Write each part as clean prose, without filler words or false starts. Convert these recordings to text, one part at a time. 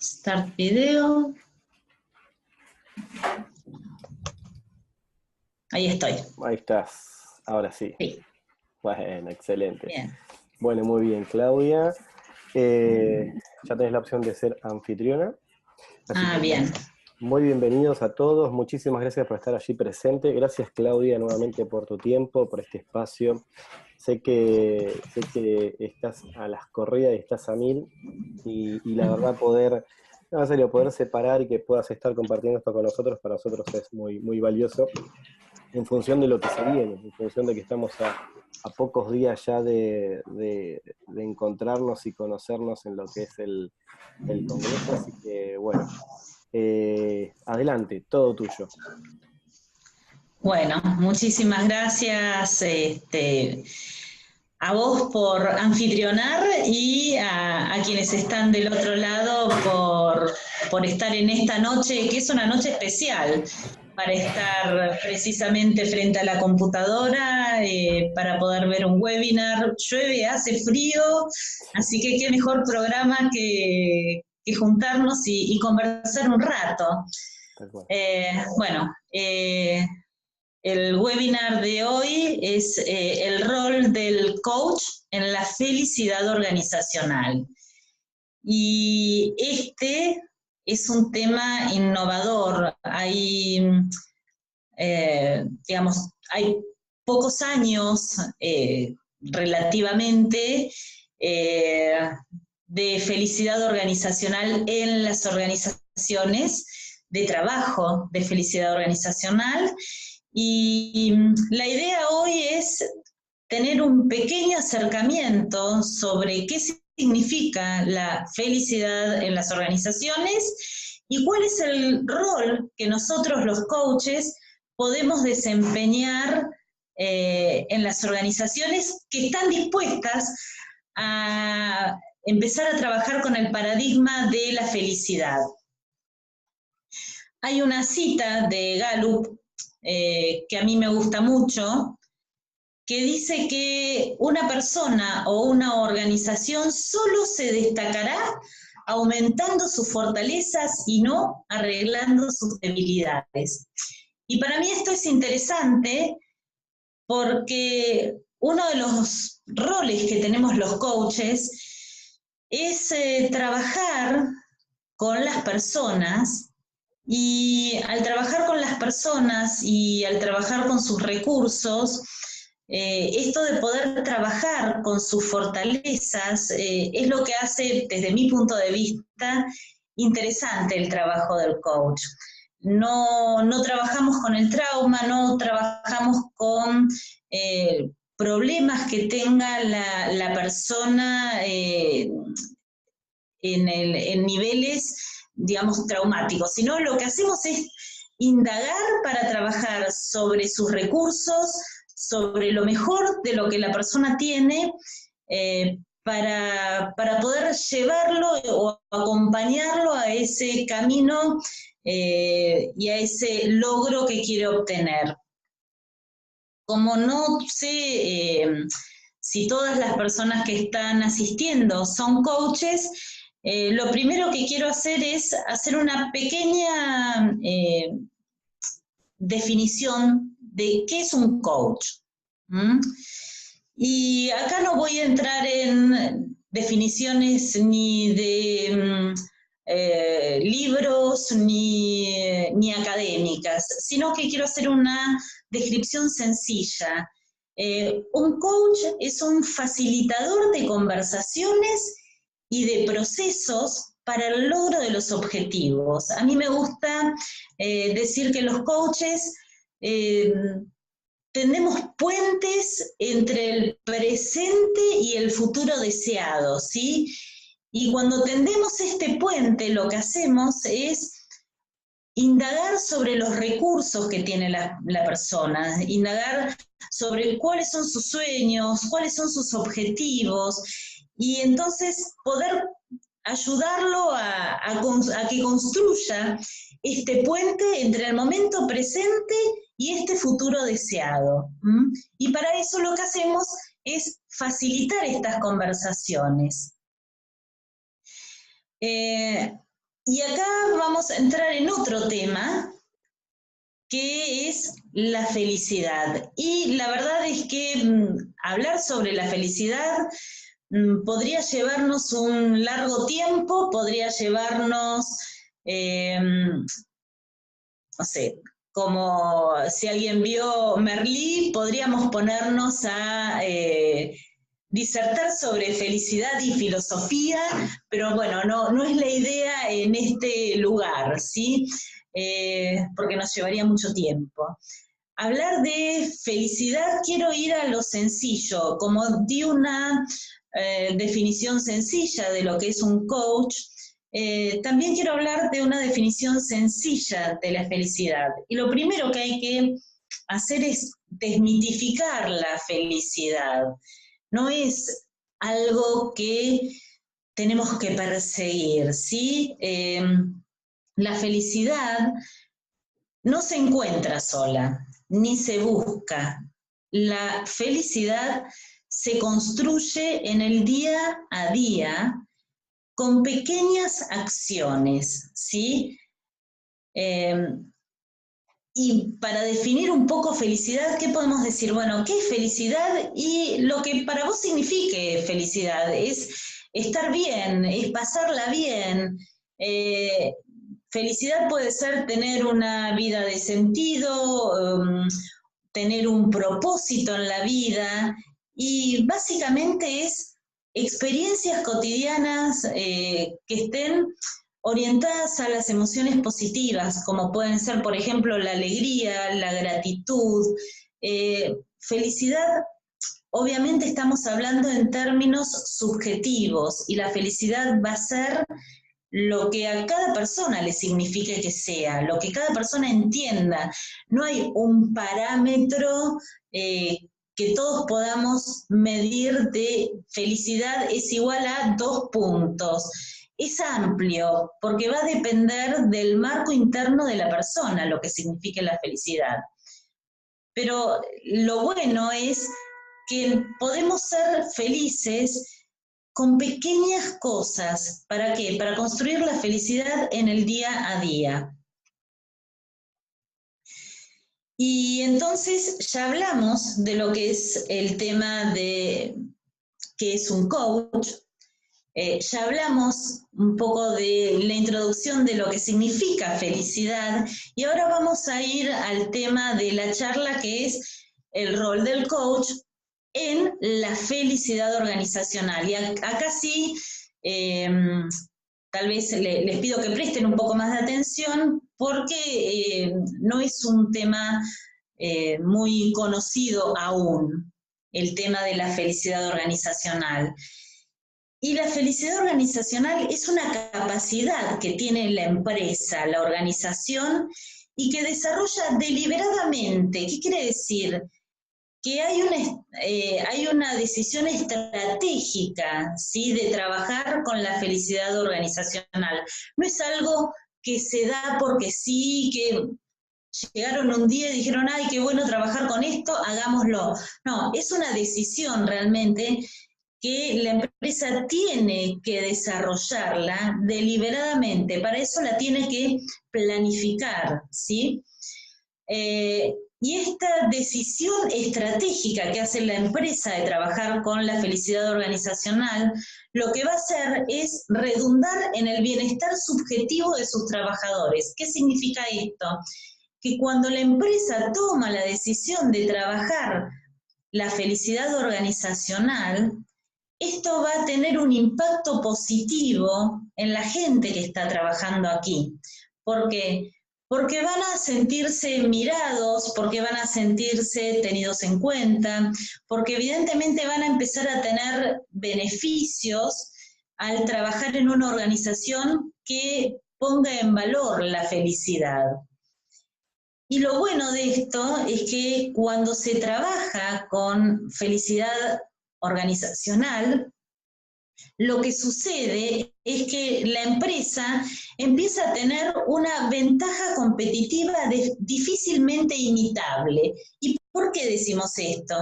Start video. Ahí estoy. Ahí estás, ahora sí. Sí. Bueno, excelente. Bien. Bueno, muy bien, Claudia. Ya tenés la opción de ser anfitriona. Así que, Bien. muy bienvenidos a todos. Muchísimas gracias por estar allí presente. Gracias, Claudia, nuevamente por tu tiempo, por este espacio. Sé que estás a las corridas y estás a mil. Y la verdad, en serio, poder separar y que puedas estar compartiendo esto con nosotros, para nosotros es muy, muy valioso. En función de lo que se viene, en función de que estamos a pocos días ya de encontrarnos y conocernos en lo que es el Congreso, así que bueno, adelante, todo tuyo. Bueno, muchísimas gracias a vos por anfitrionar y a quienes están del otro lado por estar en esta noche, que es una noche especial, para estar precisamente frente a la computadora, para poder ver un webinar. Llueve, hace frío, así que qué mejor programa que juntarnos y conversar un rato. El webinar de hoy es el rol del coach en la felicidad organizacional. Y este es un tema innovador. Hay pocos años relativamente de felicidad organizacional en las organizaciones, de trabajo de felicidad organizacional. Y la idea hoy es tener un pequeño acercamiento sobre qué significa la felicidad en las organizaciones y cuál es el rol que nosotros los coaches podemos desempeñar en las organizaciones que están dispuestas a empezar a trabajar con el paradigma de la felicidad. Hay una cita de Gallup que a mí me gusta mucho, que dice que una persona o una organización solo se destacará aumentando sus fortalezas y no arreglando sus debilidades. Y para mí esto es interesante porque uno de los roles que tenemos los coaches es trabajar con las personas. Y al trabajar con las personas y al trabajar con sus recursos, esto de poder trabajar con sus fortalezas es lo que hace, desde mi punto de vista, interesante el trabajo del coach. No trabajamos con el trauma, no trabajamos con problemas que tenga la persona en niveles, digamos, traumáticos, sino lo que hacemos es indagar para trabajar sobre sus recursos, sobre lo mejor de lo que la persona tiene, para poder llevarlo o acompañarlo a ese camino y a ese logro que quiere obtener. Como no sé si todas las personas que están asistiendo son coaches, lo primero que quiero hacer es hacer una pequeña definición de qué es un coach. Y acá no voy a entrar en definiciones ni de libros ni académicas, sino que quiero hacer una descripción sencilla. Un coach es un facilitador de conversaciones y de procesos para el logro de los objetivos. A mí me gusta decir que los coaches tendemos puentes entre el presente y el futuro deseado, ¿sí? Y cuando tendemos este puente, lo que hacemos es indagar sobre los recursos que tiene la persona, indagar sobre cuáles son sus sueños, cuáles son sus objetivos, y entonces poder ayudarlo a que construya este puente entre el momento presente y este futuro deseado. Y para eso lo que hacemos es facilitar estas conversaciones. Y acá vamos a entrar en otro tema, que es la felicidad. Y la verdad es que hablar sobre la felicidad podría llevarnos un largo tiempo, podría llevarnos, no sé, como si alguien vio Merlí, podríamos ponernos a disertar sobre felicidad y filosofía, pero bueno, no es la idea en este lugar, ¿sí? Porque nos llevaría mucho tiempo. Hablar de felicidad, quiero ir a lo sencillo, como di una definición sencilla de lo que es un coach, también quiero hablar de una definición sencilla de la felicidad. Y lo primero que hay que hacer es desmitificar la felicidad. No es algo que tenemos que perseguir, ¿sí? La felicidad no se encuentra sola, ni se busca. La felicidad se construye en el día a día con pequeñas acciones, ¿sí? Y para definir un poco felicidad, ¿qué podemos decir? Bueno, ¿qué es felicidad? Y lo que para vos signifique felicidad es estar bien, es pasarla bien. Felicidad puede ser tener una vida de sentido, tener un propósito en la vida, y básicamente es experiencias cotidianas que estén orientadas a las emociones positivas, como pueden ser, por ejemplo, la alegría, la gratitud. Felicidad, obviamente estamos hablando en términos subjetivos, y la felicidad va a ser lo que a cada persona le signifique que sea, lo que cada persona entienda. No hay un parámetro que todos podamos medir de felicidad es igual a 2 puntos. Es amplio, porque va a depender del marco interno de la persona, lo que signifique la felicidad. Pero lo bueno es que podemos ser felices con pequeñas cosas. ¿Para qué? Para construir la felicidad en el día a día. Y entonces ya hablamos de lo que es el tema de qué es un coach. Ya hablamos un poco de la introducción de lo que significa felicidad, y ahora vamos a ir al tema de la charla, que es el rol del coach en la felicidad organizacional. Y acá sí, tal vez les pido que presten un poco más de atención, porque no es un tema muy conocido aún, el tema de la felicidad organizacional. Y la felicidad organizacional es una capacidad que tiene la empresa, la organización, y que desarrolla deliberadamente. ¿Qué quiere decir? Que hay una decisión estratégica, ¿sí?, de trabajar con la felicidad organizacional. No es algo que se da porque sí, que llegaron un día y dijeron, ay, qué bueno trabajar con esto, hagámoslo. No, es una decisión realmente que la empresa tiene que desarrollarla deliberadamente. Para eso la tiene que planificar, ¿sí? Y esta decisión estratégica que hace la empresa de trabajar con la felicidad organizacional, lo que va a hacer es redundar en el bienestar subjetivo de sus trabajadores. ¿Qué significa esto? Que cuando la empresa toma la decisión de trabajar la felicidad organizacional, esto va a tener un impacto positivo en la gente que está trabajando aquí. ¿Por qué? Porque van a sentirse mirados, porque van a sentirse tenidos en cuenta, porque evidentemente van a empezar a tener beneficios al trabajar en una organización que ponga en valor la felicidad. Y lo bueno de esto es que cuando se trabaja con felicidad organizacional, lo que sucede es que la empresa empieza a tener una ventaja competitiva difícilmente imitable. ¿Y por qué decimos esto?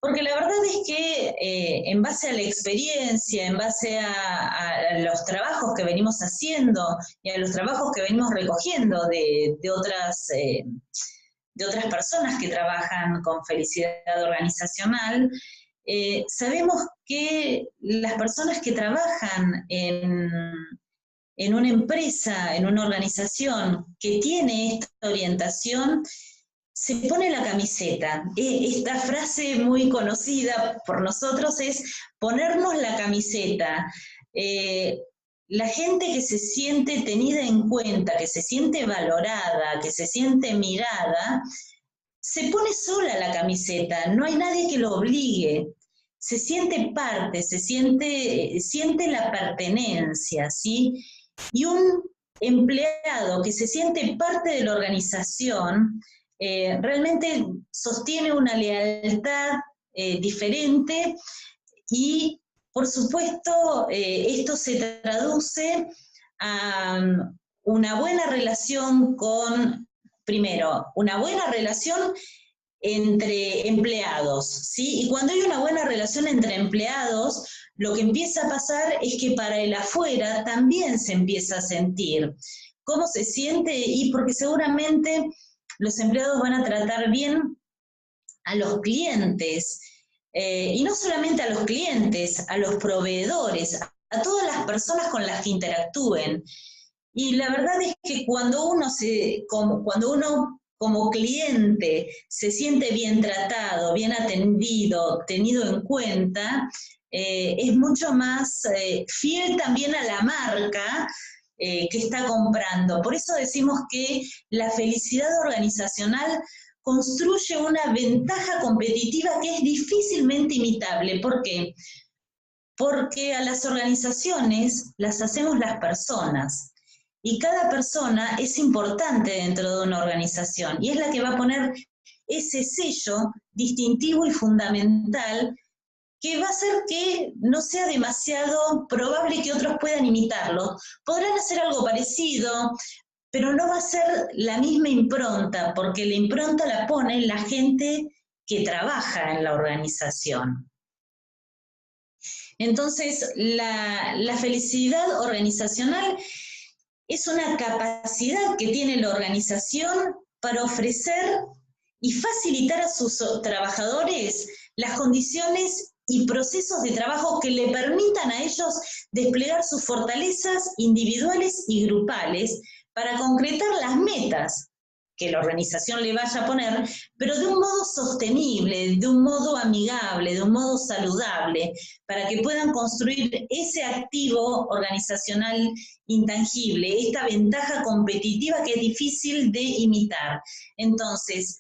Porque la verdad es que en base a la experiencia, en base a los trabajos que venimos haciendo y a los trabajos que venimos recogiendo de otras personas que trabajan con felicidad organizacional, sabemos que las personas que trabajan en una empresa, en una organización que tiene esta orientación, se pone la camiseta. Esta frase muy conocida por nosotros es ponernos la camiseta. La gente que se siente tenida en cuenta, que se siente valorada, que se siente mirada, se pone sola la camiseta, no hay nadie que lo obligue. Se siente parte, siente la pertenencia, ¿sí? Y un empleado que se siente parte de la organización, realmente sostiene una lealtad diferente y, por supuesto, esto se traduce a una buena relación primero, una buena relación entre empleados, ¿sí? Y cuando hay una buena relación entre empleados, lo que empieza a pasar es que para el afuera también se empieza a sentir. ¿Cómo se siente? Y porque seguramente los empleados van a tratar bien a los clientes, y no solamente a los clientes, a los proveedores, a todas las personas con las que interactúen. Y la verdad es que cuando uno como cliente se siente bien tratado, bien atendido, tenido en cuenta, es mucho más fiel también a la marca que está comprando. Por eso decimos que la felicidad organizacional construye una ventaja competitiva que es difícilmente imitable. ¿Por qué? Porque a las organizaciones las hacemos las personas. Y cada persona es importante dentro de una organización y es la que va a poner ese sello distintivo y fundamental que va a hacer que no sea demasiado probable que otros puedan imitarlo. Podrán hacer algo parecido, pero no va a ser la misma impronta, porque la impronta la pone la gente que trabaja en la organización. Entonces, la felicidad organizacional es una capacidad que tiene la organización para ofrecer y facilitar a sus trabajadores las condiciones y procesos de trabajo que le permitan a ellos desplegar sus fortalezas individuales y grupales para concretar las metas que la organización le vaya a poner, pero de un modo sostenible, de un modo amigable, de un modo saludable, para que puedan construir ese activo organizacional intangible, esta ventaja competitiva que es difícil de imitar. Entonces,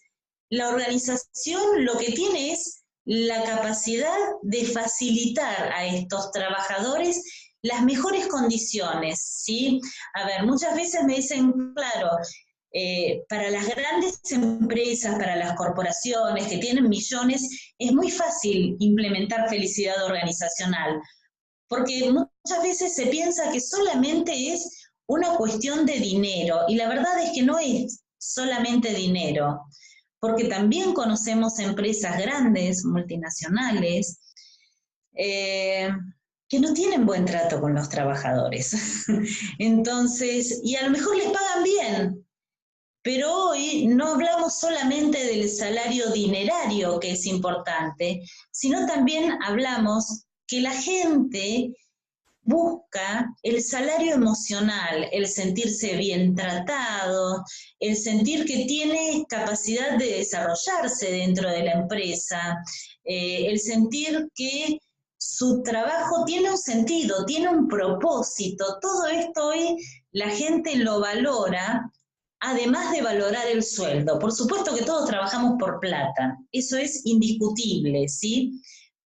la organización lo que tiene es la capacidad de facilitar a estos trabajadores las mejores condiciones, ¿sí? A ver, muchas veces me dicen, claro, para las grandes empresas, para las corporaciones que tienen millones, es muy fácil implementar felicidad organizacional, porque muchas veces se piensa que solamente es una cuestión de dinero, y la verdad es que no es solamente dinero, porque también conocemos empresas grandes, multinacionales, que no tienen buen trato con los trabajadores. Entonces, y a lo mejor les pagan bien, pero hoy no hablamos solamente del salario dinerario, que es importante, sino también hablamos que la gente busca el salario emocional, el sentirse bien tratado, el sentir que tiene capacidad de desarrollarse dentro de la empresa, el sentir que su trabajo tiene un sentido, tiene un propósito. Todo esto hoy la gente lo valora, además de valorar el sueldo. Por supuesto que todos trabajamos por plata, eso es indiscutible, ¿sí?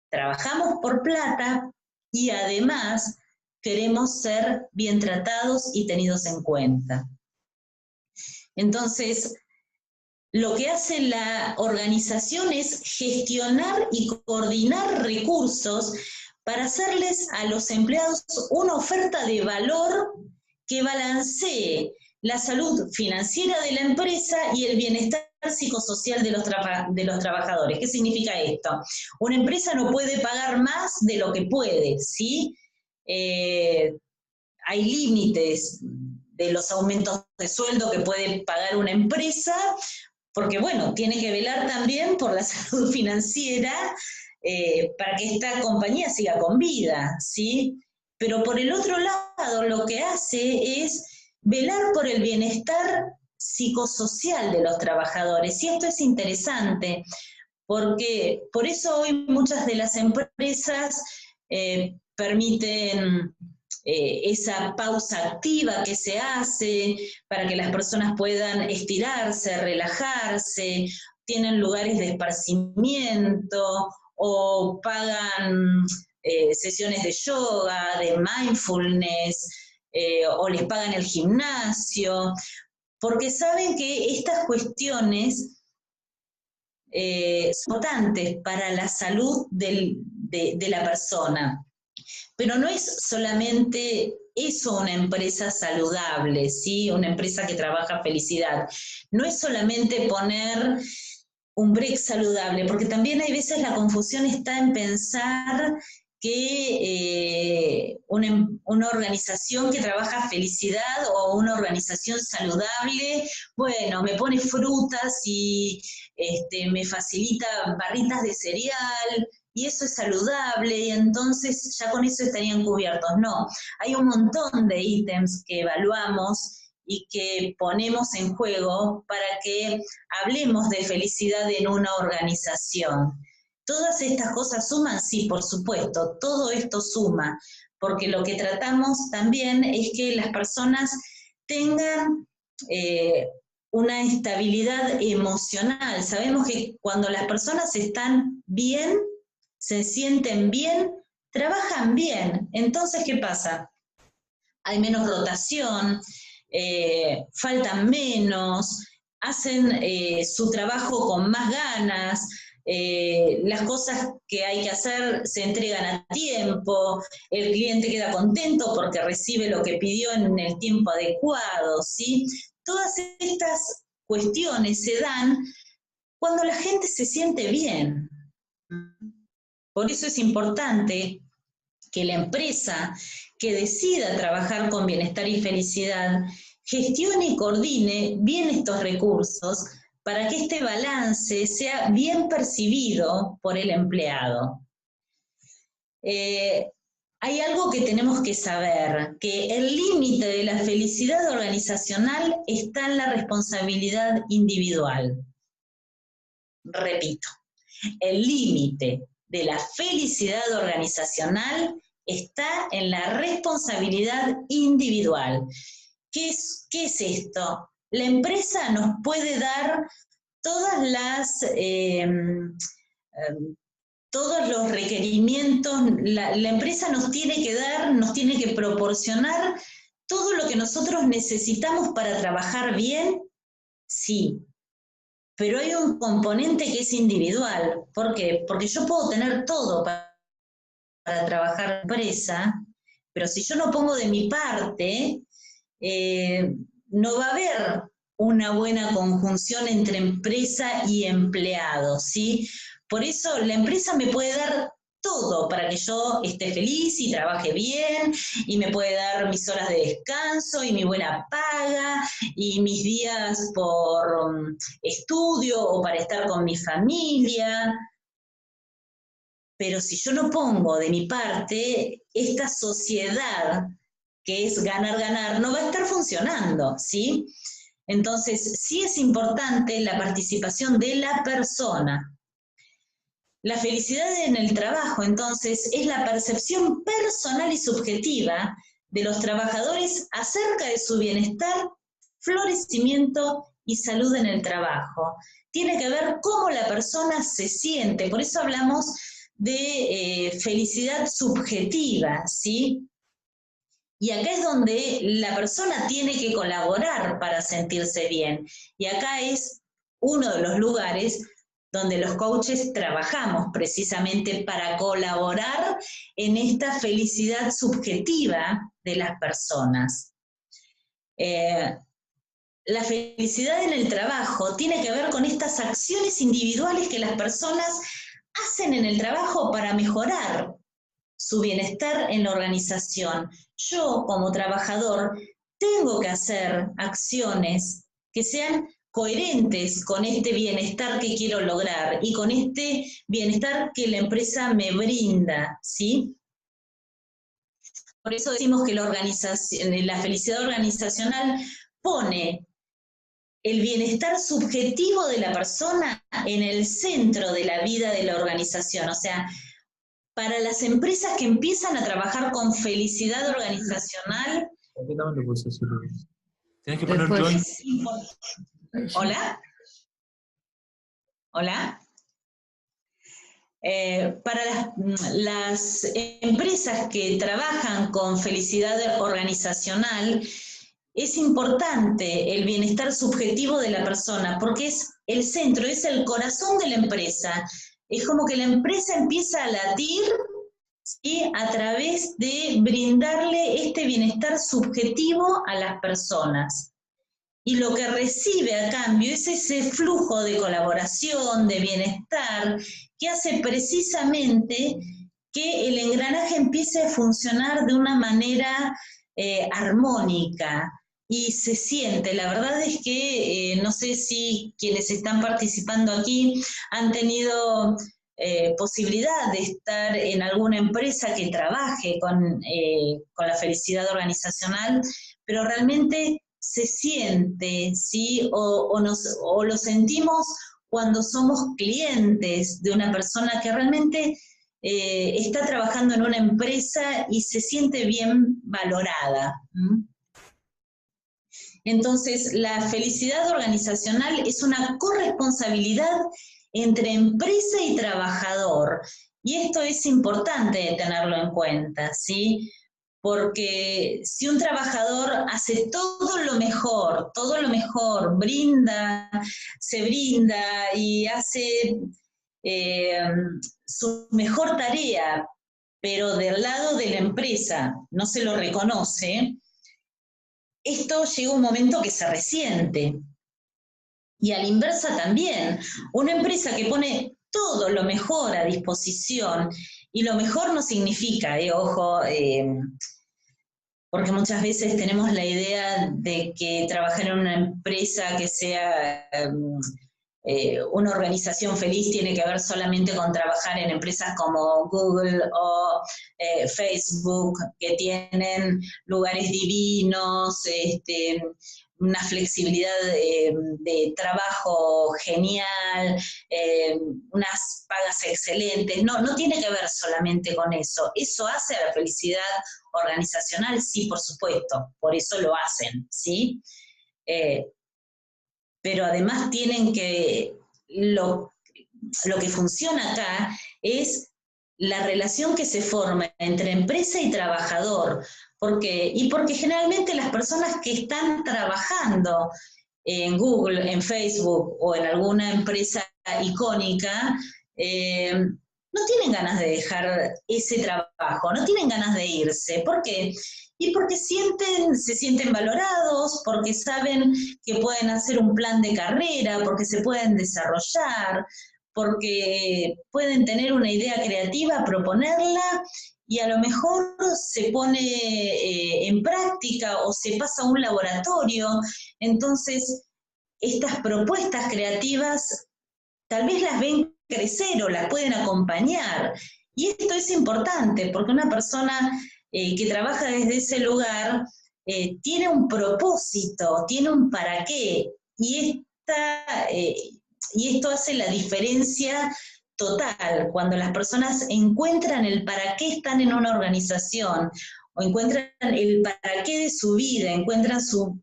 Trabajamos por plata y además queremos ser bien tratados y tenidos en cuenta. Entonces, lo que hace la organización es gestionar y coordinar recursos para hacerles a los empleados una oferta de valor que balancee la salud financiera de la empresa y el bienestar psicosocial de los trabajadores. ¿Qué significa esto? Una empresa no puede pagar más de lo que puede, ¿sí? Hay límites de los aumentos de sueldo que puede pagar una empresa, porque bueno, tiene que velar también por la salud financiera para que esta compañía siga con vida, ¿sí? Pero por el otro lado, lo que hace es velar por el bienestar psicosocial de los trabajadores. Y esto es interesante, porque por eso hoy muchas de las empresas permiten esa pausa activa que se hace para que las personas puedan estirarse, relajarse, tienen lugares de esparcimiento o pagan sesiones de yoga, de mindfulness, o les pagan el gimnasio, porque saben que estas cuestiones son importantes para la salud de la persona. Pero no es solamente eso una empresa saludable, ¿sí? Una empresa que trabaja felicidad. No es solamente poner un break saludable, porque también hay veces la confusión está en pensar que una organización que trabaja felicidad o una organización saludable, bueno, me pone frutas y me facilita barritas de cereal, y eso es saludable, y entonces ya con eso estarían cubiertos. No, hay un montón de ítems que evaluamos y que ponemos en juego para que hablemos de felicidad en una organización. ¿Todas estas cosas suman? Sí, por supuesto, todo esto suma, porque lo que tratamos también es que las personas tengan una estabilidad emocional. Sabemos que cuando las personas están bien, se sienten bien, trabajan bien. Entonces, ¿qué pasa? Hay menos rotación, faltan menos, hacen su trabajo con más ganas, las cosas que hay que hacer se entregan a tiempo, el cliente queda contento porque recibe lo que pidió en el tiempo adecuado, ¿sí? Todas estas cuestiones se dan cuando la gente se siente bien. Por eso es importante que la empresa que decida trabajar con bienestar y felicidad gestione y coordine bien estos recursos para que este balance sea bien percibido por el empleado. Hay algo que tenemos que saber, que el límite de la felicidad organizacional está en la responsabilidad individual. Repito, el límite de la felicidad organizacional está en la responsabilidad individual. ¿Qué es esto? La empresa nos puede dar todas todos los requerimientos, la empresa nos tiene que dar, nos tiene que proporcionar todo lo que nosotros necesitamos para trabajar bien, sí. Pero hay un componente que es individual. ¿Por qué? Porque yo puedo tener todo para trabajar en la empresa, pero si yo no pongo de mi parte, no va a haber una buena conjunción entre empresa y empleado, ¿sí? Por eso la empresa me puede dar todo para que yo esté feliz y trabaje bien, y me puede dar mis horas de descanso y mi buena paga y mis días por estudio o para estar con mi familia. Pero si yo no pongo de mi parte, esta sociedad que es ganar, ganar, no va a estar funcionando, ¿sí? Entonces, sí es importante la participación de la persona. La felicidad en el trabajo, entonces, es la percepción personal y subjetiva de los trabajadores acerca de su bienestar, florecimiento y salud en el trabajo. Tiene que ver cómo la persona se siente, por eso hablamos de felicidad subjetiva, ¿sí? Y acá es donde la persona tiene que colaborar para sentirse bien. Y acá es uno de los lugares donde los coaches trabajamos precisamente para colaborar en esta felicidad subjetiva de las personas. la felicidad en el trabajo tiene que ver con estas acciones individuales que las personas hacen en el trabajo para mejorar su bienestar en la organización. Yo, como trabajador, tengo que hacer acciones que sean coherentes con este bienestar que quiero lograr y con este bienestar que la empresa me brinda, ¿sí? Por eso decimos que la felicidad organizacional pone el bienestar subjetivo de la persona en el centro de la vida de la organización. O sea, para las empresas que empiezan a trabajar con felicidad organizacional, Tienes que poner join. ¿Hola? ¿Hola? Para las empresas que trabajan con felicidad organizacional, es importante el bienestar subjetivo de la persona, porque es el centro, es el corazón de la empresa. Es como que la empresa empieza a latir, ¿sí?, a través de brindarle este bienestar subjetivo a las personas. Y lo que recibe a cambio es ese flujo de colaboración, de bienestar, que hace precisamente que el engranaje empiece a funcionar de una manera armónica y se siente. La verdad es que no sé si quienes están participando aquí han tenido posibilidad de estar en alguna empresa que trabaje con la felicidad organizacional, pero realmente se siente, ¿sí? O lo sentimos cuando somos clientes de una persona que realmente está trabajando en una empresa y se siente bien valorada. Entonces, la felicidad organizacional es una corresponsabilidad entre empresa y trabajador. Y esto es importante tenerlo en cuenta, ¿sí? Porque si un trabajador hace todo lo mejor, se brinda y hace su mejor tarea, pero del lado de la empresa no se lo reconoce, esto llega un momento que se resiente. Y a la inversa también, una empresa que pone todo lo mejor a disposición, y lo mejor no significa, ojo, porque muchas veces tenemos la idea de que trabajar en una empresa que sea una organización feliz tiene que ver solamente con trabajar en empresas como Google o Facebook, que tienen lugares divinos, una flexibilidad de trabajo genial, unas pagas excelentes. No tiene que ver solamente con eso. ¿Eso hace a la felicidad organizacional? Sí, por supuesto, por eso lo hacen, ¿sí? Pero además tienen que, lo que funciona acá es la relación que se forma entre empresa y trabajador. Porque generalmente las personas que están trabajando en Google, en Facebook o en alguna empresa icónica, no tienen ganas de dejar ese trabajo, no tienen ganas de irse. ¿Por qué? Y porque se sienten valorados, porque saben que pueden hacer un plan de carrera, porque se pueden desarrollar, porque pueden tener una idea creativa, proponerla, y a lo mejor se pone en práctica o se pasa a un laboratorio. Entonces, estas propuestas creativas tal vez las ven crecer o las pueden acompañar. Y esto es importante porque una persona que trabaja desde ese lugar tiene un propósito, tiene un para qué, y esto hace la diferencia total cuando las personas encuentran el para qué están en una organización o encuentran el para qué de su vida, encuentran su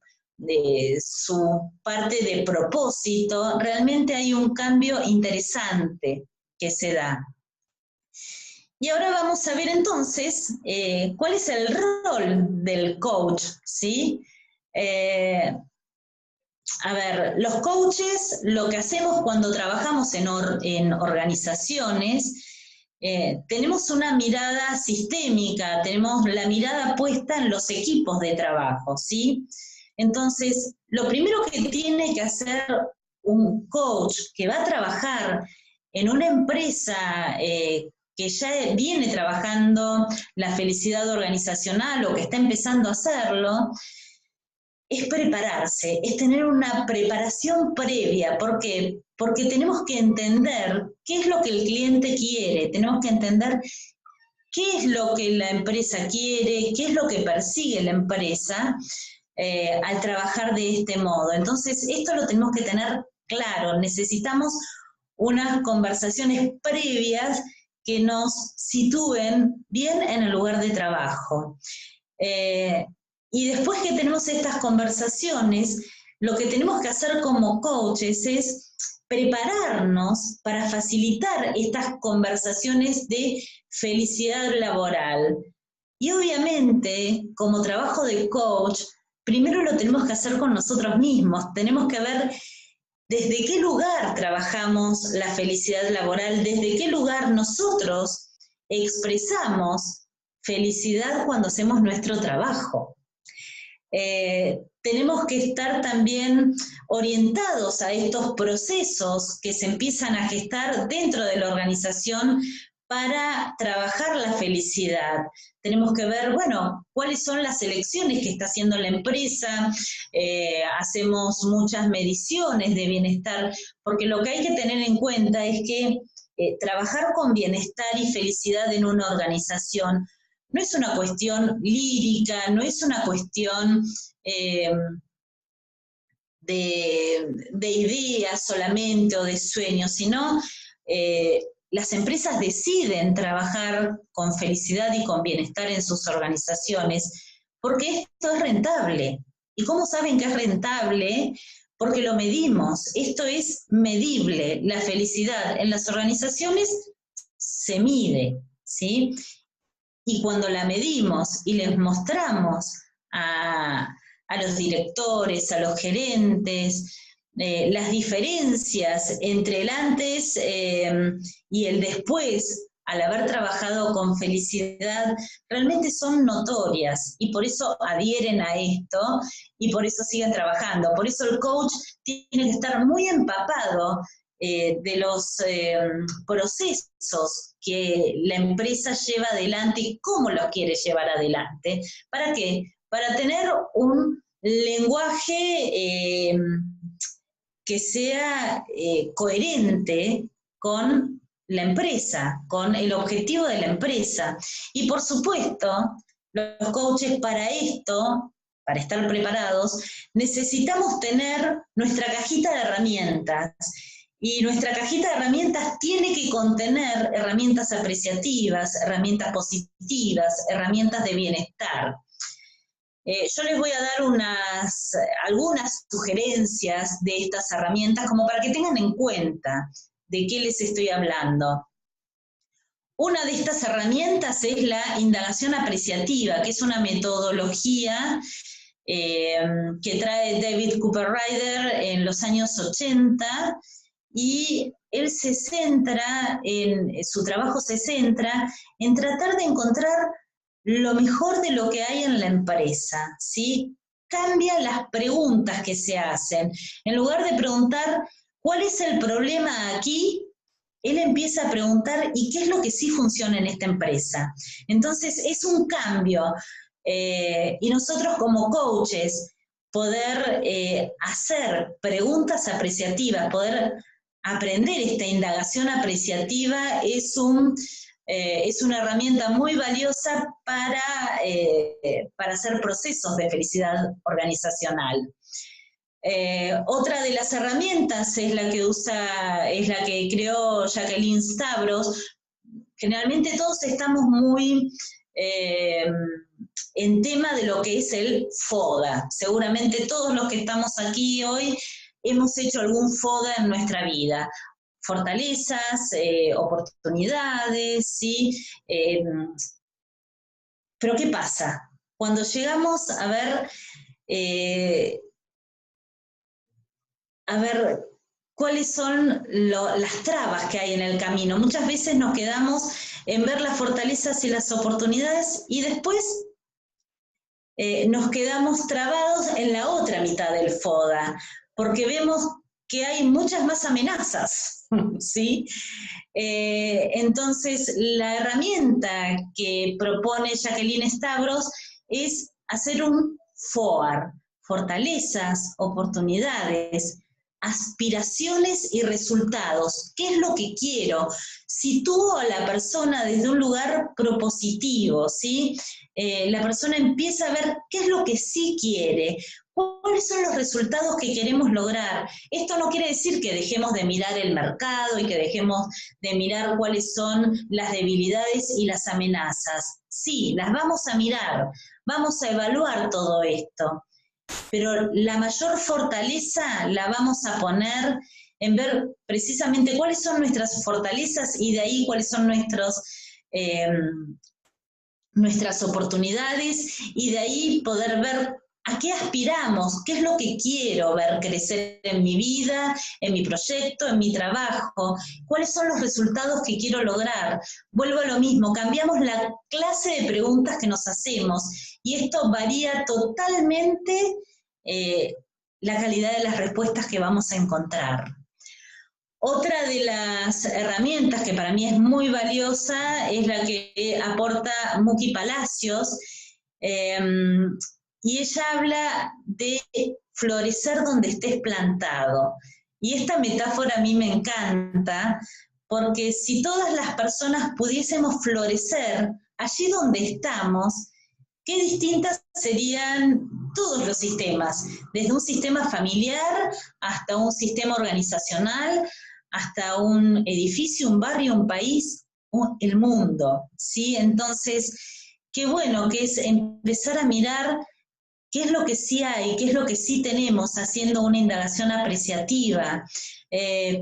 parte de propósito. Realmente hay un cambio interesante que se da. Y ahora vamos a ver entonces cuál es el rol del coach, ¿sí? A ver, los coaches, lo que hacemos cuando trabajamos en organizaciones, tenemos una mirada sistémica, tenemos la mirada puesta en los equipos de trabajo, ¿sí? Entonces, lo primero que tiene que hacer un coach que va a trabajar en una empresa que ya viene trabajando la felicidad organizacional o que está empezando a hacerlo, es prepararse, es tener una preparación previa. ¿Por qué? Porque tenemos que entender qué es lo que el cliente quiere, tenemos que entender qué es lo que la empresa quiere, qué es lo que persigue la empresa al trabajar de este modo. Entonces, esto lo tenemos que tener claro, necesitamos unas conversaciones previas que nos sitúen bien en el lugar de trabajo. Y después que tenemos estas conversaciones, lo que tenemos que hacer como coaches es prepararnos para facilitar estas conversaciones de felicidad laboral. Y obviamente, como trabajo de coach, primero lo tenemos que hacer con nosotros mismos. Tenemos que ver desde qué lugar trabajamos la felicidad laboral, desde qué lugar nosotros expresamos felicidad cuando hacemos nuestro trabajo. Tenemos que estar también orientados a estos procesos que se empiezan a gestar dentro de la organización para trabajar la felicidad. Tenemos que ver, bueno, cuáles son las elecciones que está haciendo la empresa, hacemos muchas mediciones de bienestar, porque lo que hay que tener en cuenta es que trabajar con bienestar y felicidad en una organización no es una cuestión lírica, no es una cuestión de ideas solamente o de sueños, sino las empresas deciden trabajar con felicidad y con bienestar en sus organizaciones porque esto es rentable. ¿Y cómo saben que es rentable? Porque lo medimos. Esto es medible. La felicidad en las organizaciones se mide, ¿sí? Y cuando la medimos y les mostramos a los directores, a los gerentes, las diferencias entre el antes y el después, al haber trabajado con felicidad, realmente son notorias y por eso adhieren a esto y por eso siguen trabajando. Por eso el coach tiene que estar muy empapado de los procesos que la empresa lleva adelante y cómo los quiere llevar adelante. ¿Para qué? Para tener un lenguaje que sea coherente con la empresa, con el objetivo de la empresa. Y por supuesto, los coaches para esto, para estar preparados, necesitamos tener nuestra cajita de herramientas. Y nuestra cajita de herramientas tiene que contener herramientas apreciativas, herramientas positivas, herramientas de bienestar. Yo les voy a dar algunas sugerencias de estas herramientas como para que tengan en cuenta de qué les estoy hablando. Una de estas herramientas es la indagación apreciativa, que es una metodología que trae David Cooper Ryder en los años 80, y él su trabajo se centra en tratar de encontrar lo mejor de lo que hay en la empresa, ¿sí? Cambia las preguntas que se hacen. En lugar de preguntar cuál es el problema aquí, él empieza a preguntar ¿y qué es lo que sí funciona en esta empresa? Entonces es un cambio y nosotros como coaches poder hacer preguntas apreciativas, poder aprender esta indagación apreciativa es una herramienta muy valiosa para hacer procesos de felicidad organizacional. Otra de las herramientas es la que creó Jacqueline Stavros. Generalmente todos estamos muy en tema de lo que es el FODA. Seguramente todos los que estamos aquí hoy hemos hecho algún FODA en nuestra vida. Fortalezas, oportunidades, ¿sí? Pero ¿qué pasa? Cuando llegamos a ver cuáles son las trabas que hay en el camino. Muchas veces nos quedamos en ver las fortalezas y las oportunidades y después nos quedamos trabados en la otra mitad del FODA, porque vemos que hay muchas más amenazas, ¿sí? Entonces, la herramienta que propone Jacqueline Stavros es hacer un FOAR, fortalezas, oportunidades, aspiraciones y resultados. ¿Qué es lo que quiero? Sitúo a la persona desde un lugar propositivo, ¿sí? La persona empieza a ver qué es lo que sí quiere, cuáles son los resultados que queremos lograr. Esto no quiere decir que dejemos de mirar el mercado y que dejemos de mirar cuáles son las debilidades y las amenazas. Sí, las vamos a mirar, vamos a evaluar todo esto, pero la mayor fortaleza la vamos a poner en ver precisamente cuáles son nuestras fortalezas y de ahí cuáles son nuestras oportunidades y de ahí poder ver a qué aspiramos, qué es lo que quiero ver crecer en mi vida, en mi proyecto, en mi trabajo, cuáles son los resultados que quiero lograr. Vuelvo a lo mismo, cambiamos la clase de preguntas que nos hacemos y esto varía totalmente la calidad de las respuestas que vamos a encontrar. Otra de las herramientas que para mí es muy valiosa es la que aporta Muki Palacios, y ella habla de florecer donde estés plantado. Y esta metáfora a mí me encanta, porque si todas las personas pudiésemos florecer allí donde estamos, qué distintas serían todos los sistemas, desde un sistema familiar hasta un sistema organizacional, hasta un edificio, un barrio, un país, el mundo, ¿sí? Entonces, qué bueno que es empezar a mirar qué es lo que sí hay, qué es lo que sí tenemos, haciendo una indagación apreciativa,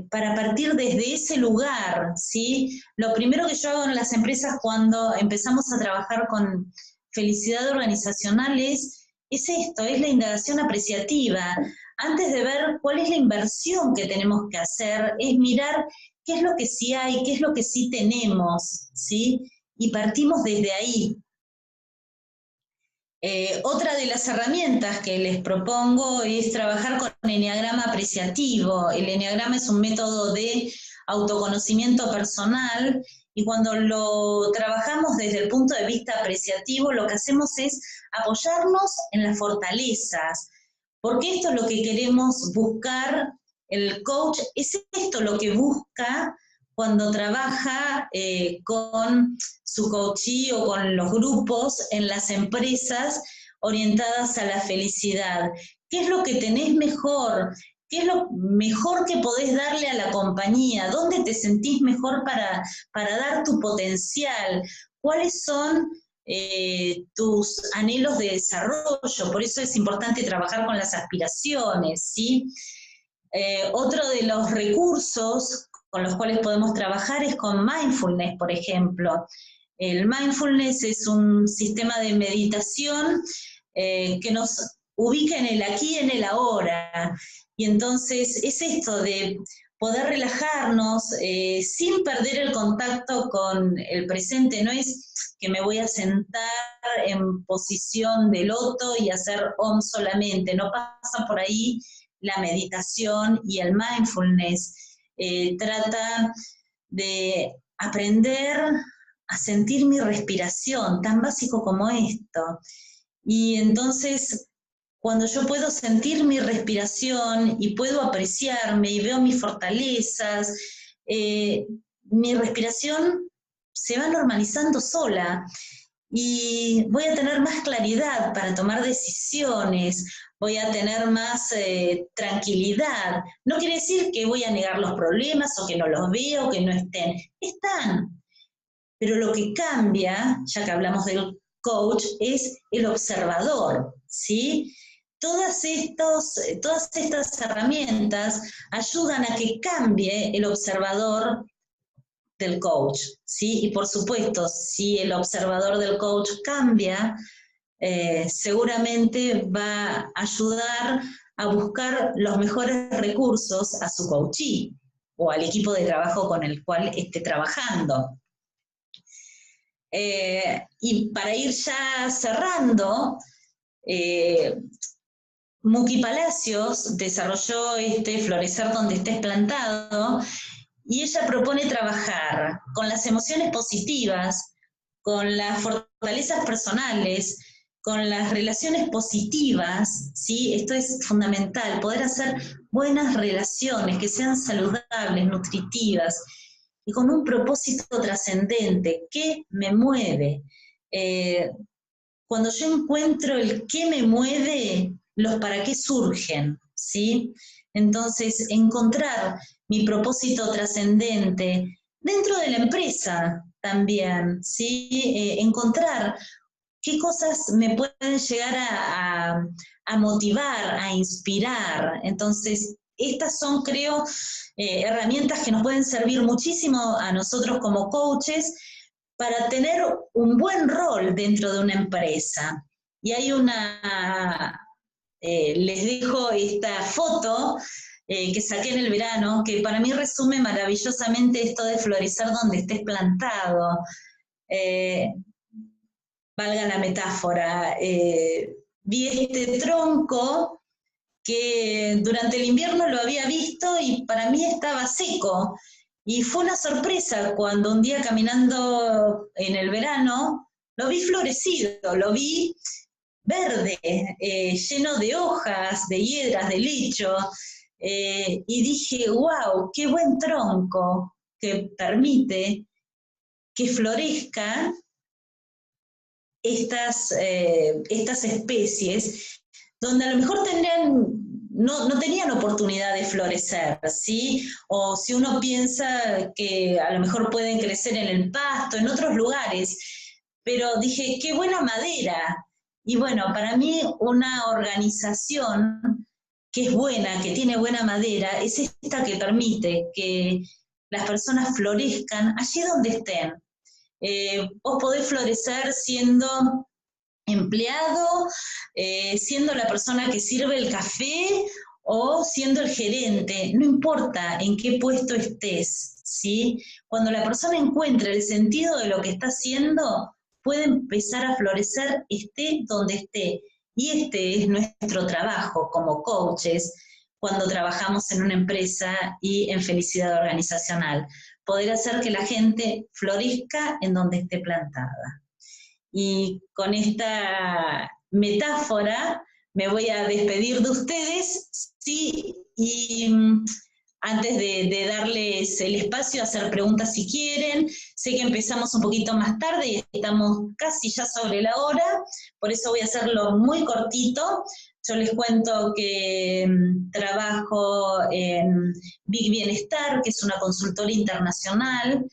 para partir desde ese lugar, ¿sí? Lo primero que yo hago en las empresas cuando empezamos a trabajar con felicidad organizacional es esto, es la indagación apreciativa. Antes de ver cuál es la inversión que tenemos que hacer, es mirar qué es lo que sí hay, qué es lo que sí tenemos, ¿sí? Y partimos desde ahí. Otra de las herramientas que les propongo es trabajar con el eneagrama apreciativo. El eneagrama es un método de autoconocimiento personal y cuando lo trabajamos desde el punto de vista apreciativo, lo que hacemos es apoyarnos en las fortalezas, porque esto es lo que queremos buscar. El coach es esto lo que busca cuando trabaja con su coachee o con los grupos en las empresas orientadas a la felicidad. ¿Qué es lo que tenés mejor? ¿Qué es lo mejor que podés darle a la compañía? ¿Dónde te sentís mejor para dar tu potencial? ¿Cuáles son tus anhelos de desarrollo? Por eso es importante trabajar con las aspiraciones, ¿sí? Otro de los recursos con los cuales podemos trabajar es con mindfulness, por ejemplo. El mindfulness es un sistema de meditación que nos ubica en el aquí y en el ahora. Y entonces es esto de poder relajarnos sin perder el contacto con el presente. No es que me voy a sentar en posición de loto y hacer om solamente. No pasa por ahí la meditación y el mindfulness. Trata de aprender a sentir mi respiración, tan básico como esto. Y entonces, cuando yo puedo sentir mi respiración y puedo apreciarme y veo mis fortalezas, mi respiración se va normalizando sola y voy a tener más claridad para tomar decisiones, voy a tener más tranquilidad. No quiere decir que voy a negar los problemas o que no los veo o que no estén. Están. Pero lo que cambia, ya que hablamos del coach, es el observador, ¿sí? Todas estas herramientas ayudan a que cambie el observador del coach, ¿sí? Y por supuesto, si el observador del coach cambia, seguramente va a ayudar a buscar los mejores recursos a su coachee o al equipo de trabajo con el cual esté trabajando. Y para ir ya cerrando, Muki Palacios desarrolló este Florecer donde estés plantado, y ella propone trabajar con las emociones positivas, con las fortalezas personales, con las relaciones positivas, ¿sí? Esto es fundamental, poder hacer buenas relaciones que sean saludables, nutritivas, y con un propósito trascendente. ¿Qué me mueve? Cuando yo encuentro el qué me mueve, los para qué surgen, ¿sí? Entonces, encontrar mi propósito trascendente dentro de la empresa también, ¿sí? Encontrar qué cosas me pueden llegar a motivar, a inspirar. Entonces, estas son, creo, herramientas que nos pueden servir muchísimo a nosotros como coaches para tener un buen rol dentro de una empresa. Y hay les dejo esta foto que saqué en el verano, que para mí resume maravillosamente esto de florecer donde estés plantado. Valga la metáfora, vi este tronco que durante el invierno lo había visto y para mí estaba seco. Y fue una sorpresa cuando un día caminando en el verano lo vi florecido, lo vi verde, lleno de hojas, de hiedras, de lecho, y dije, wow, qué buen tronco que permite que florezca estas especies, donde a lo mejor no tenían oportunidad de florecer, ¿sí? O si uno piensa que a lo mejor pueden crecer en el pasto, en otros lugares, pero dije, qué buena madera. Y bueno, para mí una organización que es buena, que tiene buena madera, es esta que permite que las personas florezcan allí donde estén. Vos podés florecer siendo empleado, siendo la persona que sirve el café o siendo el gerente, no importa en qué puesto estés, ¿sí? Cuando la persona encuentra el sentido de lo que está haciendo, puede empezar a florecer esté donde esté. Y este es nuestro trabajo como coaches cuando trabajamos en una empresa y en felicidad organizacional, poder hacer que la gente florezca en donde esté plantada. Y con esta metáfora me voy a despedir de ustedes, ¿sí? Y antes de darles el espacio a hacer preguntas si quieren, sé que empezamos un poquito más tarde y estamos casi ya sobre la hora, por eso voy a hacerlo muy cortito. Yo les cuento que trabajo en Big Bienestar, que es una consultora internacional,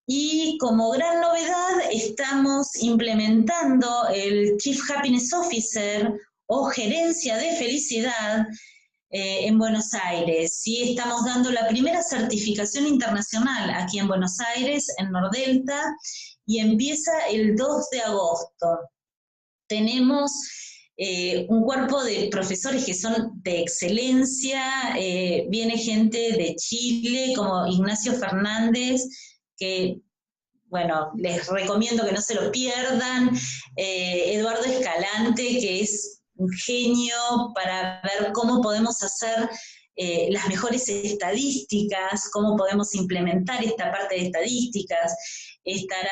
y como gran novedad estamos implementando el Chief Happiness Officer o gerencia de felicidad en Buenos Aires. ¿Sí? Estamos dando la primera certificación internacional aquí en Buenos Aires, en Nordelta, y empieza el 2 de agosto. Tenemos un cuerpo de profesores que son de excelencia, viene gente de Chile como Ignacio Fernández, que bueno, les recomiendo que no se lo pierdan, Eduardo Escalante, que es un genio para ver cómo podemos hacer las mejores estadísticas, cómo podemos implementar esta parte de estadísticas. Estará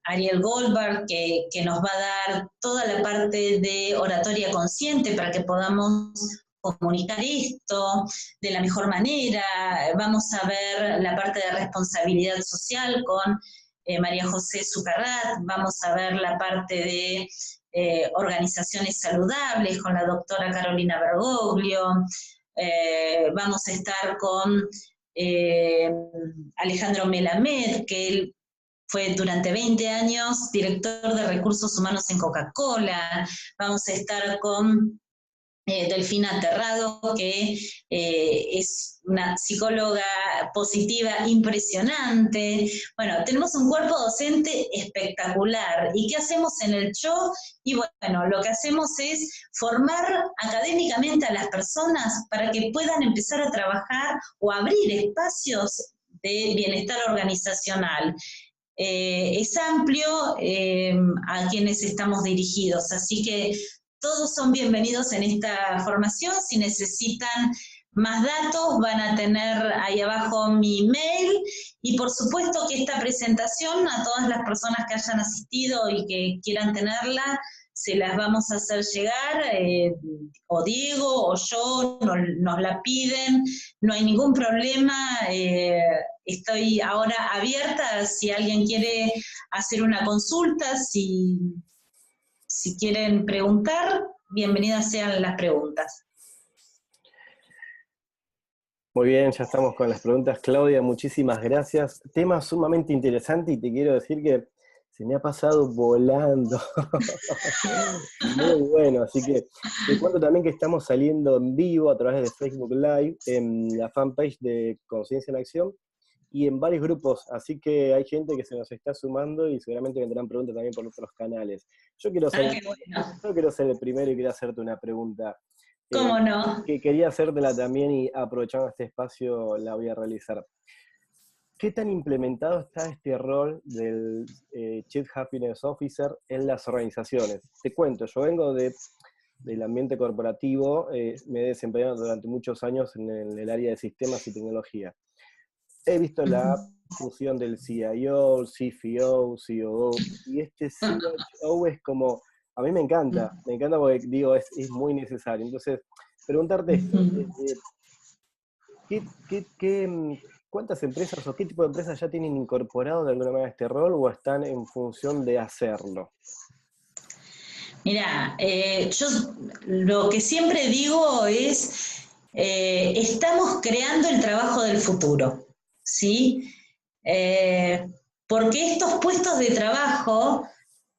Ariel Goldberg, que nos va a dar toda la parte de oratoria consciente para que podamos comunicar esto de la mejor manera. Vamos a ver la parte de responsabilidad social con María José Zucarrat, vamos a ver la parte de organizaciones saludables con la doctora Carolina Bergoglio, vamos a estar con Alejandro Melamed, que él fue durante 20 años director de recursos humanos en Coca-Cola, vamos a estar con Delfina Terrado, que es una psicóloga positiva impresionante. Bueno, tenemos un cuerpo docente espectacular. ¿Y qué hacemos en el show? Y bueno, lo que hacemos es formar académicamente a las personas para que puedan empezar a trabajar o abrir espacios de bienestar organizacional. es amplio a quienes estamos dirigidos, así que todos son bienvenidos en esta formación. Si necesitan más datos, van a tener ahí abajo mi mail, y por supuesto que esta presentación a todas las personas que hayan asistido y que quieran tenerla, se las vamos a hacer llegar, o Diego o yo nos la piden, no hay ningún problema, estoy ahora abierta si alguien quiere hacer una consulta, si quieren preguntar, bienvenidas sean las preguntas. Muy bien, ya estamos con las preguntas. Claudia, muchísimas gracias. Tema sumamente interesante y te quiero decir que se me ha pasado volando. Muy bueno, así que te cuento también que estamos saliendo en vivo a través de Facebook Live en la fanpage de Conciencia en Acción y en varios grupos, así que hay gente que se nos está sumando y seguramente vendrán preguntas también por otros canales. Yo quiero ser el primero y quiero hacerte una pregunta. ¿Cómo no? Que quería hacértela también y aprovechando este espacio la voy a realizar. ¿Qué tan implementado está este rol del Chief Happiness Officer en las organizaciones? Te cuento, yo vengo del ambiente corporativo, me he desempeñado durante muchos años en el área de sistemas y tecnología. He visto la función del CIO, CFO, COO, y este CHO es como, a mí me encanta porque digo, es muy necesario. Entonces, preguntarte esto, ¿cuántas empresas o qué tipo de empresas ya tienen incorporado de alguna manera este rol o están en función de hacerlo? Mira, yo lo que siempre digo es, estamos creando el trabajo del futuro, ¿sí? Porque estos puestos de trabajo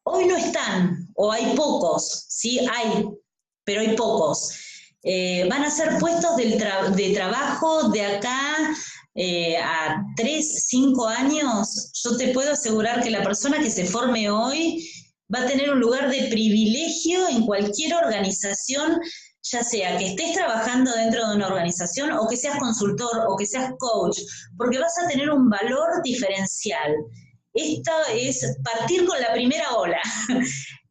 hoy no están, o hay pocos, ¿sí? Hay, pero hay pocos. Van a ser puestos de trabajo de acá a 3, 5 años. Yo te puedo asegurar que la persona que se forme hoy va a tener un lugar de privilegio en cualquier organización, ya sea que estés trabajando dentro de una organización o que seas consultor o que seas coach, porque vas a tener un valor diferencial. Esto es partir con la primera ola.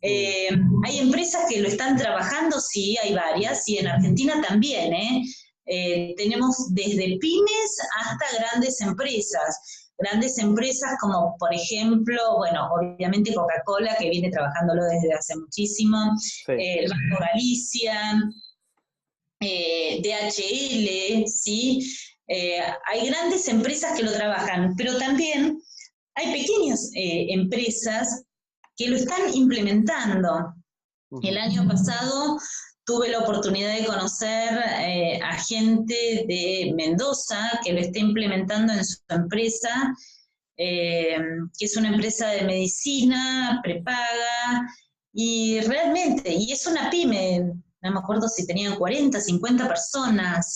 Hay empresas que lo están trabajando, sí, hay varias, y en Argentina también, tenemos desde pymes hasta grandes empresas como, por ejemplo, bueno, obviamente Coca-Cola, que viene trabajándolo desde hace muchísimo, sí. El Banco Galicia, DHL, ¿sí? Hay grandes empresas que lo trabajan, pero también hay pequeñas empresas que lo están implementando. El año pasado tuve la oportunidad de conocer a gente de Mendoza que lo está implementando en su empresa, que es una empresa de medicina prepaga, y realmente, y es una pyme, no me acuerdo si tenían 40, 50 personas,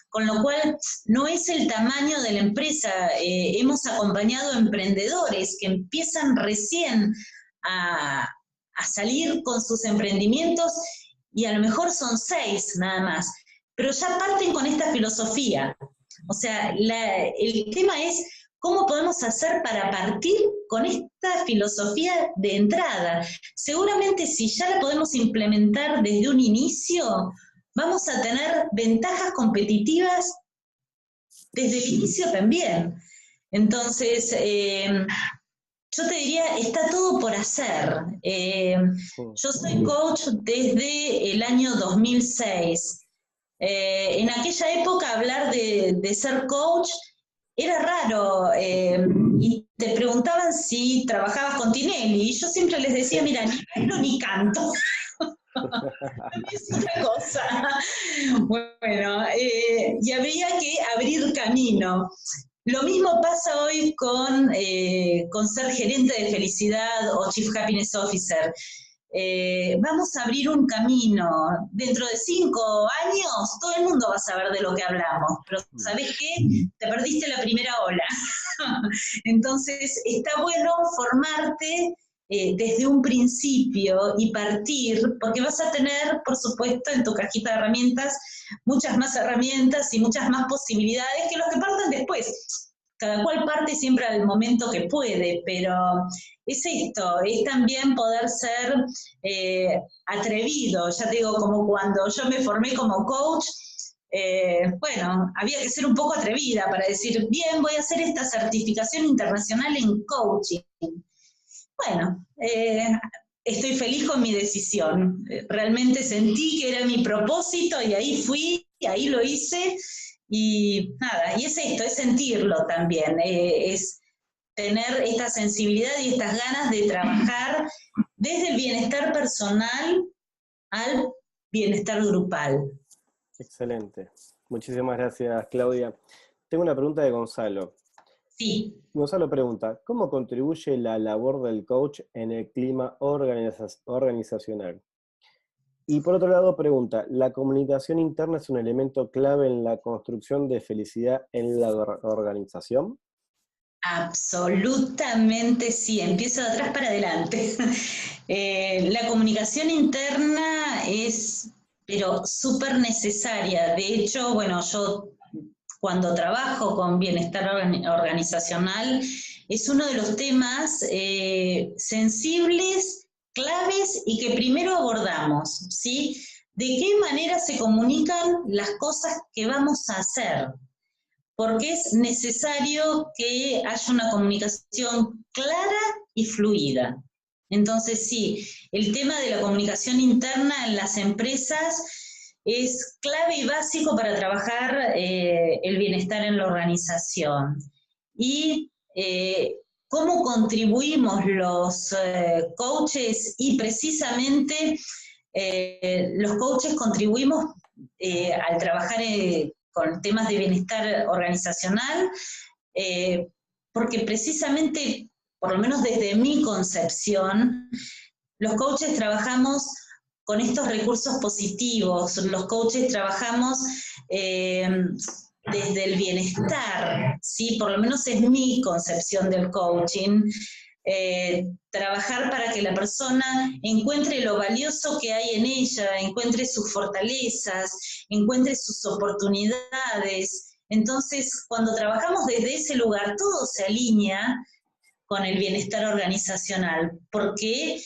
con lo cual no es el tamaño de la empresa. Hemos acompañado emprendedores que empiezan recién a salir con sus emprendimientos y a lo mejor son 6 nada más, pero ya parten con esta filosofía. O sea, el tema es cómo podemos hacer para partir con esta filosofía de entrada. Seguramente si ya la podemos implementar desde un inicio, vamos a tener ventajas competitivas desde el inicio también. Entonces, yo te diría, está todo por hacer. Yo soy coach desde el año 2006. En aquella época hablar de ser coach era raro, y te preguntaban si trabajabas con Tinelli, y yo siempre les decía, mira, ni bailo ni canto. Es otra cosa. Bueno, y habría que abrir camino. Lo mismo pasa hoy con ser gerente de felicidad o Chief Happiness Officer. Vamos a abrir un camino. Dentro de 5 años todo el mundo va a saber de lo que hablamos, pero ¿sabés qué? Te perdiste la primera ola. Entonces está bueno formarte desde un principio y partir, porque vas a tener, por supuesto, en tu cajita de herramientas muchas más herramientas y muchas más posibilidades que los que partan después. cada cual parte siempre al momento que puede, pero es esto, es también poder ser atrevido. Ya te digo, como cuando yo me formé como coach, bueno, había que ser un poco atrevida para decir, bien, voy a hacer esta certificación internacional en coaching. Bueno, estoy feliz con mi decisión. Realmente sentí que era mi propósito y ahí fui, y ahí lo hice. Y nada, y es esto, es sentirlo también, es tener esta sensibilidad y estas ganas de trabajar desde el bienestar personal al bienestar grupal. Excelente. Muchísimas gracias, Claudia. Tengo una pregunta de Gonzalo. Sí. Gonzalo pregunta, ¿cómo contribuye la labor del coach en el clima organizacional? Y por otro lado pregunta, ¿la comunicación interna es un elemento clave en la construcción de felicidad en la organización? Absolutamente sí, empiezo de atrás para adelante. La comunicación interna es, pero súper necesaria. De hecho, bueno, yo cuando trabajo con bienestar organizacional, es uno de los temas sensibles, claves y que primero abordamos, ¿sí? ¿De qué manera se comunican las cosas que vamos a hacer? Porque es necesario que haya una comunicación clara y fluida. Entonces, sí, el tema de la comunicación interna en las empresas es clave y básico para trabajar el bienestar en la organización. Y cómo contribuimos los coaches, y precisamente los coaches contribuimos al trabajar con temas de bienestar organizacional, porque precisamente, por lo menos desde mi concepción, los coaches trabajamos con estos recursos positivos, los coaches trabajamos desde el bienestar, ¿sí? Por lo menos es mi concepción del coaching. Trabajar para que la persona encuentre lo valioso que hay en ella, encuentre sus fortalezas, encuentre sus oportunidades. Entonces, cuando trabajamos desde ese lugar, todo se alinea con el bienestar organizacional. ¿Por qué?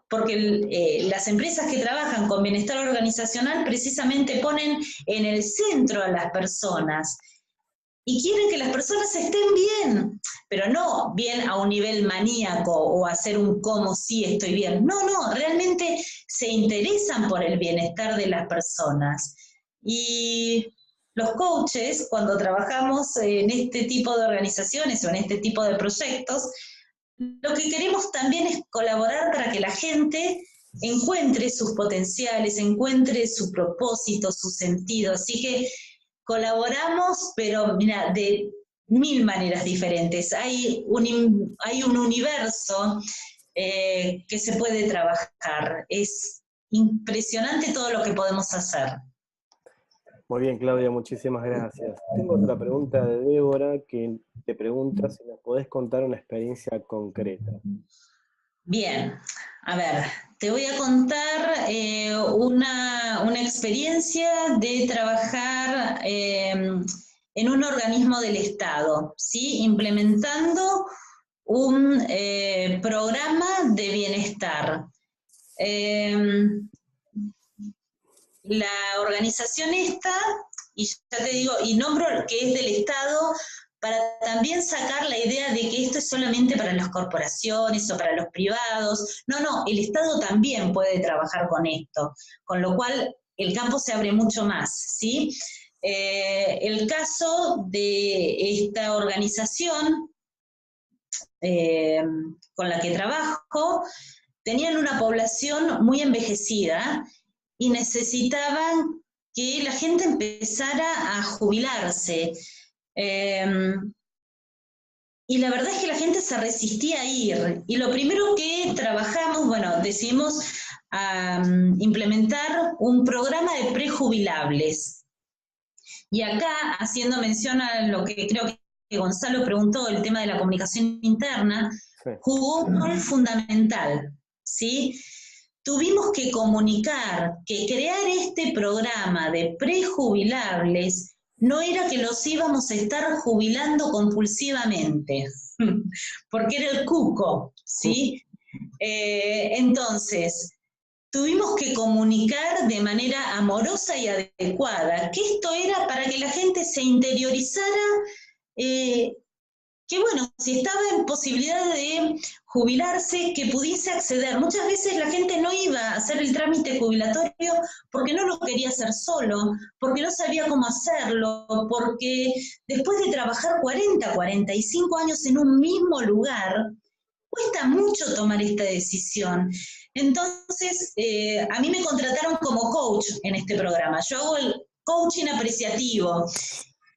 Porque las empresas que trabajan con bienestar organizacional precisamente ponen en el centro a las personas y quieren que las personas estén bien, pero no bien a un nivel maníaco o hacer un cómo sí estoy bien. No, no, realmente se interesan por el bienestar de las personas. Y los coaches, cuando trabajamos en este tipo de organizaciones o en este tipo de proyectos, lo que queremos también es colaborar para que la gente encuentre sus potenciales, encuentre su propósito, su sentido. Así que colaboramos, pero mira, de 1000 maneras diferentes. Hay un universo que se puede trabajar. Es impresionante todo lo que podemos hacer. Muy bien, Claudia, muchísimas gracias. Tengo otra pregunta de Débora que te pregunta si nos podés contar una experiencia concreta. Bien, a ver, te voy a contar una experiencia de trabajar en un organismo del Estado, ¿sí? Implementando un programa de bienestar. La organización esta, y ya te digo, y nombro que es del Estado, para también sacar la idea de que esto es solamente para las corporaciones o para los privados. No, no, el Estado también puede trabajar con esto, con lo cual el campo se abre mucho más, ¿sí? El caso de esta organización con la que trabajo, tenían una población muy envejecida y necesitaban que la gente empezara a jubilarse. Y la verdad es que la gente se resistía a ir. Y lo primero que trabajamos, bueno, decidimos implementar un programa de prejubilables. Y acá, haciendo mención a lo que creo que Gonzalo preguntó, el tema de la comunicación interna, sí, jugó un rol fundamental, ¿sí? Tuvimos que comunicar que crear este programa de prejubilables no era que los íbamos a estar jubilando compulsivamente, porque era el cuco, ¿sí? Entonces, tuvimos que comunicar de manera amorosa y adecuada que esto era para que la gente se interiorizara, que bueno, si estaba en posibilidad de jubilarse, que pudiese acceder. Muchas veces la gente no iba a hacer el trámite jubilatorio porque no lo quería hacer solo, porque no sabía cómo hacerlo, porque después de trabajar 40, 45 años en un mismo lugar, cuesta mucho tomar esta decisión. Entonces, a mí me contrataron como coach en este programa. Yo hago el coaching apreciativo.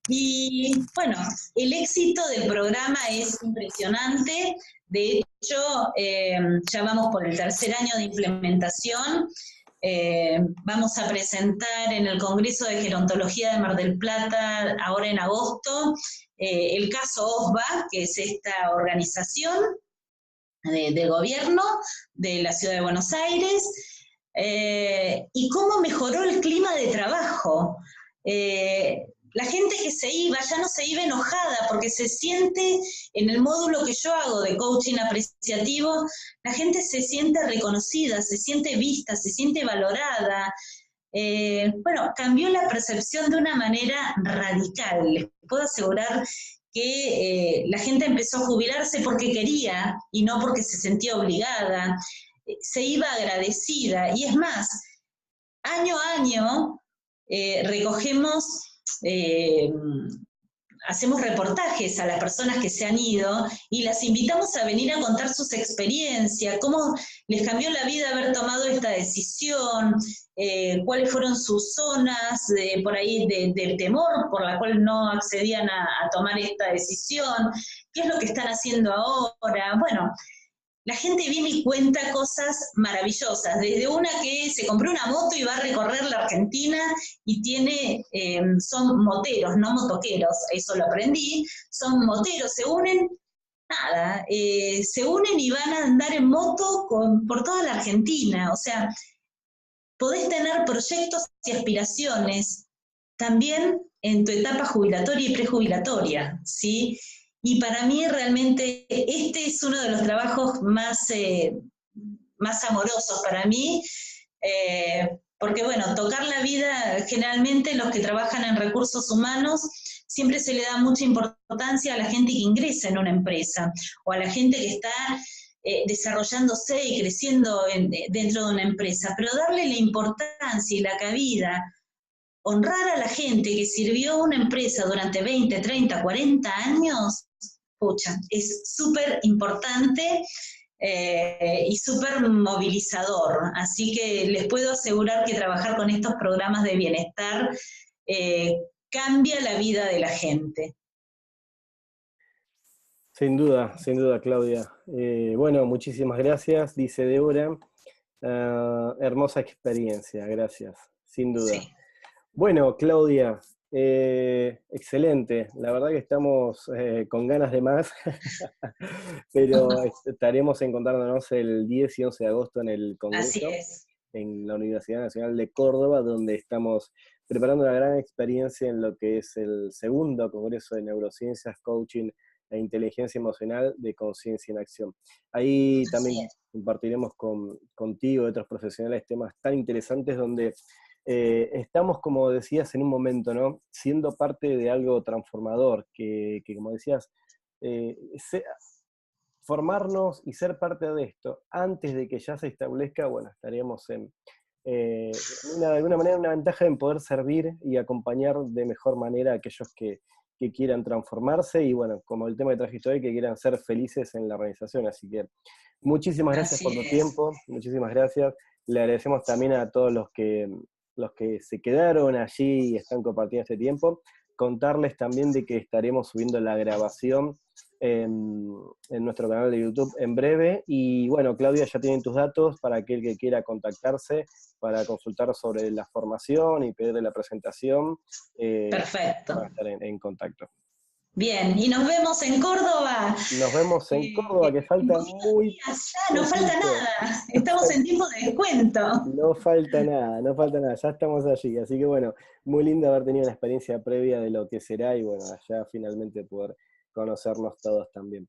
Y bueno, el éxito del programa es impresionante. De hecho, ya vamos por el tercer año de implementación. Vamos a presentar en el Congreso de Gerontología de Mar del Plata, ahora en agosto, el caso OSBA, que es esta organización de gobierno de la Ciudad de Buenos Aires, y cómo mejoró el clima de trabajo. La gente que se iba, ya no se iba enojada, porque se siente, en el módulo que yo hago de coaching apreciativo, la gente se siente reconocida, se siente vista, se siente valorada. Bueno, cambió la percepción de una manera radical. Les puedo asegurar que la gente empezó a jubilarse porque quería y no porque se sentía obligada. Se iba agradecida. Y es más, año a año recogemos, hacemos reportajes a las personas que se han ido y las invitamos a venir a contar sus experiencias, cómo les cambió la vida haber tomado esta decisión, cuáles fueron sus zonas por ahí de temor por la cual no accedían a tomar esta decisión, qué es lo que están haciendo ahora. Bueno, la gente viene y cuenta cosas maravillosas, desde una que se compró una moto y va a recorrer la Argentina y tiene, son moteros, no motoqueros, eso lo aprendí, son moteros, se unen, nada, se unen y van a andar en moto por toda la Argentina, o sea, podés tener proyectos y aspiraciones también en tu etapa jubilatoria y prejubilatoria, ¿sí? Y para mí realmente este es uno de los trabajos más, más amorosos para mí, porque bueno, tocar la vida, generalmente los que trabajan en recursos humanos, siempre se le da mucha importancia a la gente que ingresa en una empresa, o a la gente que está desarrollándose y creciendo dentro de una empresa, pero darle la importancia y la cabida, honrar a la gente que sirvió a una empresa durante 20, 30, 40 años, pucha, es súper importante y súper movilizador. Así que les puedo asegurar que trabajar con estos programas de bienestar cambia la vida de la gente. Sin duda, Claudia. Bueno, muchísimas gracias, dice Débora. Hermosa experiencia, gracias, sin duda. Sí. Bueno, Claudia, excelente. La verdad que estamos con ganas de más, pero estaremos encontrándonos el 10 y 11 de agosto en el Congreso. Así es. En la Universidad Nacional de Córdoba, donde estamos preparando una gran experiencia en lo que es el segundo Congreso de Neurociencias, Coaching e Inteligencia Emocional de Conciencia en Acción. Ahí también compartiremos contigo y otros profesionales temas tan interesantes donde estamos, como decías en un momento, ¿no?, siendo parte de algo transformador, que como decías, formarnos y ser parte de esto antes de que ya se establezca, bueno, estaríamos en de alguna manera una ventaja en poder servir y acompañar de mejor manera a aquellos que quieran transformarse y bueno, como el tema que trajiste hoy, que quieran ser felices en la organización. Así que muchísimas gracias por tu tiempo, muchísimas gracias. Le agradecemos también a todos los que se quedaron allí y están compartiendo este tiempo. Contarles también de que estaremos subiendo la grabación en nuestro canal de YouTube en breve. Y bueno, Claudia, ya tienen tus datos para aquel que quiera contactarse para consultar sobre la formación y pedirle la presentación. Perfecto. Van a estar en contacto. Bien, y nos vemos en Córdoba. Nos vemos en Córdoba, que En falta poquitos muy días ya, no falta poquito. nada. Estamos en tiempo de descuento. No falta nada, no falta nada, ya estamos allí. Así que bueno, muy lindo haber tenido una experiencia previa de lo que será y bueno, allá finalmente poder conocernos todos también.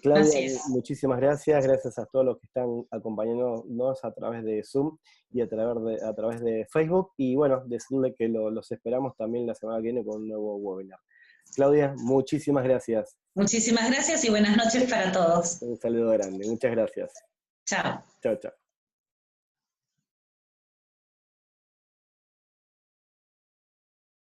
Claudia, Así es. muchísimas gracias, gracias a todos los que están acompañándonos a través de Zoom y a través de Facebook. Y bueno, decirle que los esperamos también la semana que viene con un nuevo webinar. Claudia, muchísimas gracias. Muchísimas gracias y buenas noches para todos. Un saludo grande, muchas gracias. Chao. Chao, chao.